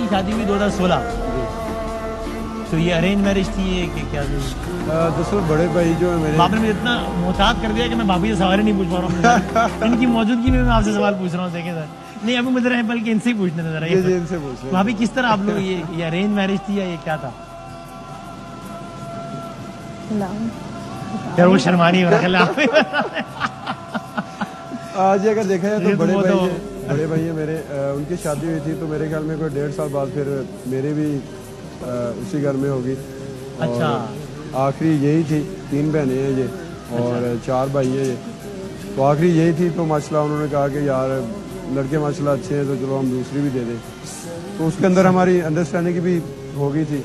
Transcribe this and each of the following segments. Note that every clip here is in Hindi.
की शादी हुई 2016। तो ये अरेंज मैरिज थी ये कि क्या थी? दरअसल बड़े भाई जो है मेरे, आपने मुझे इतना मोहतात कर दिया कि मैं भाभी से सवाल ही नहीं पूछ पा रहा हूँ। इनकी मौजूदगी में मैं आपसे सवाल पूछ रहा हूँ। देखें सर, नहीं अभी मुझे रहे बल्कि इनसे ही पूछने नजर जी इनसे पूछ रहे हैं। भाभी किस तरह आप लोग ये अरेंज मैरिज थी या ये क्या था? यार वो शर्मानी हो रहा है। आज अगर देखा जाए तो ये तो बड़े वो भाई तो- है, बड़े भाई है मेरे, उनकी शादी हुई थी तो मेरे ख्याल में कोई 1.5 साल बाद फिर मेरे भी उसी घर में होगी। अच्छा। आखिरी यही थी, 3 बहनें हैं ये और 4 भाई हैं ये, तो आखिरी यही थी। तो माशाल्लाह उन्होंने कहा कि यार लड़के माशाल्लाह अच्छे हैं तो चलो हम दूसरी भी दे दें, तो उसके अंदर हमारी अंडरस्टैंडिंग भी हो गई थी।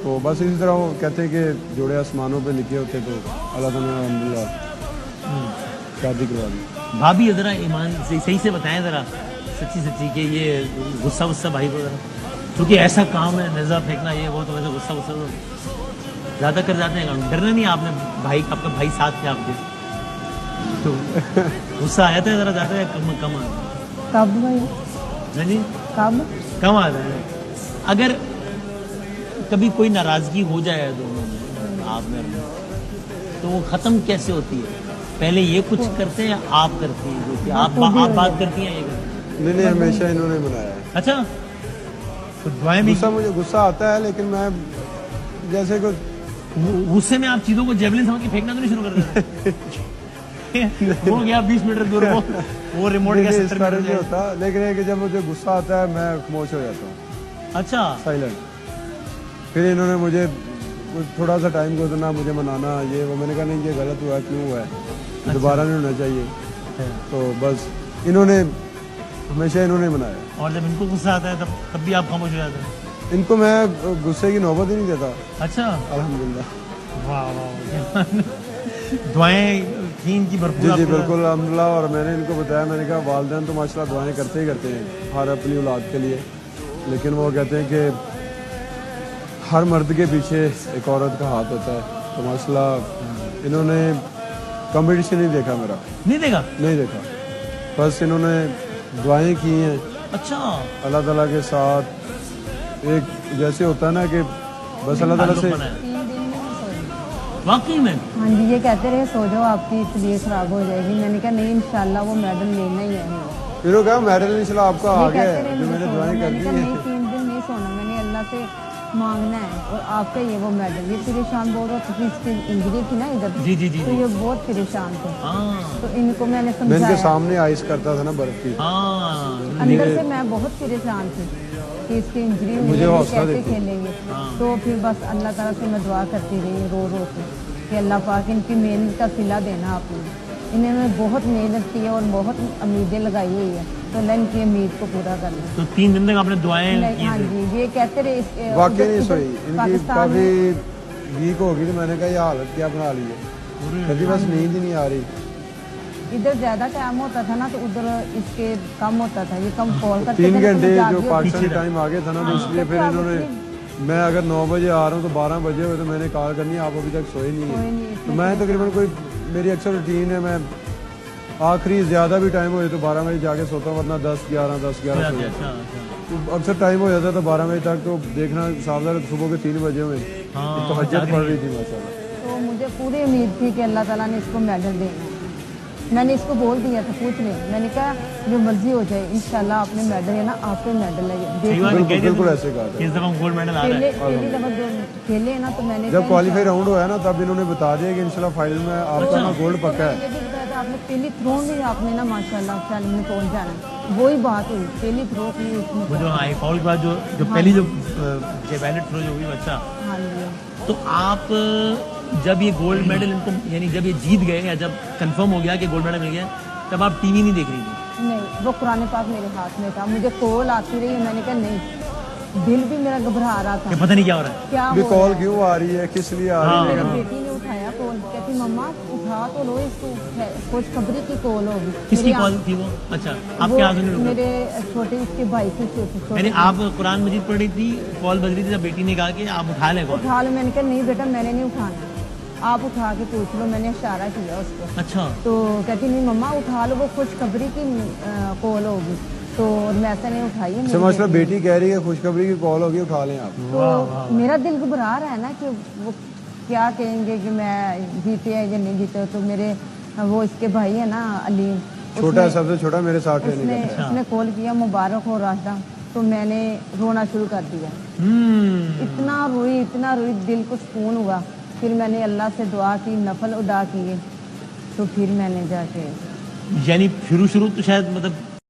तो बस इसी तरह वो कहते हैं कि जोड़े आसमानों पे लिखे होते तो अल्लाह ताला ने अल्हम्दुलिल्लाह शादी करवा दी। भाभी जरा ईमान से सही से बताएं जरा सच्ची कि ये गुस्सा वुस्सा भाई को जरा, क्योंकि ऐसा काम है नज़र फेंकना ये वो, तो वैसे गुस्सा वुस्सा तो ज़्यादा कर जाते हैं। डरना नहीं आपने, भाई आपका भाई साथ थे आपके, तो गुस्सा आया था जरा ज़्यादा या कम आ कब भाई? रहा जी? कम आ रहा है। अगर कभी कोई नाराज़गी हो जाए दोनों में आप में, तो वो ख़त्म कैसे होती है? पहले ये कुछ करते हैं या आप करती हैं? जो कि आप बात करती हैं ये करती हैं? नहीं हमेशा इन्होंने मनाया है। अच्छा, तो दुआएं भी। मुझे गुस्सा आता है लेकिन मैं जैसे कुछ गुस्से में आप चीजों को जेवलिन समझ के फेंकना तो नहीं शुरू कर देते? वो गया 20 मीटर दूर, वो रिमोट गया 70 मीटर नहीं होता, लेकिन है कि जब मुझे गुस्सा आता है मैं खामोश हो जाता हूँ। अच्छा, साइलेंट। फिर इन्होंने मुझे थोड़ा सा टाइम गुजरना, मुझे मनाना ये वो, मैंने कहा नहीं ये गलत हुआ है, क्यों हुआ है, दोबारा नहीं होना चाहिए। तो बस इन्होंने हमेशा इन्होंने मनाया। और जब इनको गुस्सा आता है तब भी आप खामोश हो जाते हैं? इनको मैं गुस्से की नौबत ही नहीं देता। अच्छा, अल्हम्दुलिल्लाह। वाह वाह। दुआएं थी इनकी भरपूर? जी बिल्कुल अल्हम्दुलिल्लाह। और मैंने इनको बताया, मैंने कहा वालिदैन तो माशाल्लाह दुआएं करते ही करते हैं हर अपनी औलाद के लिए, लेकिन वो कहते हैं कि हर मर्द के पीछे एक औरत का हाथ होता है। तो माशाल्लाह इन्होंने कंपटीशन नहीं देखा मेरा, नहीं देखा, बस इन्होंने दुआएं की हैं। अच्छा, अल्लाह ताला के साथ एक जैसे होता है ना कि बस अल्लाह ताला से। 3 दिन में मैं सो गई। वाकई में? हाँ जी, ये कहते रहे सो जाओ आपकी तबीयत खराब हो जाएगी। मैंने कहा नहीं इंशाल्लाह वो मेडल लेना ही है। फिर वो कहा मेडल इंशाल्लाह आपका आ गया है, जो मैंने दुआएं कर दी नहीं हैं। 3 दिन नहीं सोना, मैंने अल्लाह से मांगना है और आपका ये वो मेडल। ये परेशान बहुत होती थी, इसकी इंजरी थी ना इधर, जी तो ये बहुत परेशान थे। हाँ तो इनको मैंने मैं समझाया, इनके सामने आइस करता था ना बर्फ की। हाँ, अंदर से मैं बहुत परेशान थी कि इसकी इंजरी हुई मुझे है, हौसला कैसे देती। खेलेंगे। तो फिर बस अल्लाह ताला से मैं दुआ करती रही रो के कि अल्लाह पाक इनकी मेहनत का सिला देना आपने। इन्होंने बहुत मेहनत की है और बहुत उम्मीदें लगाई हुई है, तो अल्लाह इनकी उम्मीद को पूरा करना। तो 3 दिन तक आपने दुआएं की? हाँ जी, ये कहते रहे वाकई नहीं सोई, इनकी पाकिस्तान काफी में वीक हो गई। तो मैंने कहा ये हालत क्या बना ली है, कहती बस नींद ही नहीं आ रही। इधर ज्यादा टाइम होता था ना तो उधर इसके कम होता था, ये कम कॉल करते 3 थे ना, तो घंटे मैं जो जागी होती पाकिस्तानी थी। टाइम आगे था ना, तो इसलिए फिर तो आप इन्होंने, मैं अगर 9 बजे आ रहा हूँ तो 12 बजे हुए तो मैंने कॉल करनी है, आप अभी तक सोए नहीं सोए नहीं, है। इतने तो मैं तकरीबन कोई, मेरी अक्सर रूटीन है, मैं आखिरी ज़्यादा भी टाइम हो जाए तो 12 बजे जाके सोता हूँ, वरना 10-11 सो अच्छा, तो अक्सर टाइम हो जाता था 12 बजे तक। तो देखना सावधान सुबह के 3 बजे हुए तो हजत पड़ रही थी माशाल्लाह। तो मुझे पूरी उम्मीद थी कि अल्लाह ताला ने इसको मेडल देना है। मैंने इसको बोल दिया था, पूछ ले, मैंने कहा जो मर्जी हो जाए इंशाल्लाह आपने मेडल है ना, आपको मेडल है। बिल्कुल ऐसे कहा था। इस दफा गोल्ड मेडल आ रहा है। पहली दफा जो खेले ना तो मैंने जब क्वालिफाई राउंड हुआ ना तब इन्होंने बता दिया कि इंशाल्लाह फाइनल में आपका ना गोल्ड पक्का है। ये भी बताया था आपने पहली थ्रो में आपने ना माशाल्लाह फाइनल में पहुंच जाना है। वही बात हुई, पहली थ्रो की उसमें। वो जो हाई फाउल के बाद जो पहली जो बैलेट थ्रो जो हुई, अच्छा। हाँ जी। तो आप जब ये गोल्ड मेडल इनको, यानी जब ये जीत गए या जब कंफर्म हो गया कि गोल्ड मेडल मिल गया, तब आप टीवी नहीं देख रही थी? नहीं, वो कुरान पाक मेरे हाथ में था, मुझे कॉल आती रही, मैंने कहा नहीं, दिल भी मेरा घबरा रहा था, पता नहीं क्या हो रहा है, क्या भी कॉल क्यों आ रही है, किस लिए आ रही है। मेरी बेटी ने उठाया कॉल, कहती मम्मा उठा तो लो इसको, खुशखबरी की कॉल होगी। किसकी कॉल थी वो? अच्छा, आपके आंसू नहीं रुके? मेरे छोटे उसके भाई की छोटे। यानी आप कुरान मजीद पढ़ रही थी, कॉल बज रही थी, जब बेटी ने कहा कि आप उठा लें कॉल? उठा लो, मैंने कहा नहीं बेटा मैंने नहीं उठाना, आप उठा के पूछ लो, मैंने इशारा किया उसको। अच्छा। तो कहती नहीं मम्मा उठा लो, वो खुशखबरी की कॉल होगी। तो मैसे ने उठाई है अच्छा मेरी मतलब बेटी। बेटी कह रही है खुशखबरी की कॉल होगी, उठा लें आप। तो मेरा दिल घबरा रहा है ना कि वो क्या कहेंगे कि मैं जीते या नहीं जीते। तो मेरे वो इसके भाई है ना अलीम, छोटा है, सबसे छोटा मेरे साथ ट्रेनिंग उसने करता उसने कॉल किया मुबारक हो रास्ता। तो मैंने रोना शुरू कर दिया। इतना रोई दिल को सुकून हुआ। फिर मैंने अल्लाह से दुआ की, नफल अदा किए। तो फिर मैंने जाके यानी शुरू शुरू तो शायद मतलब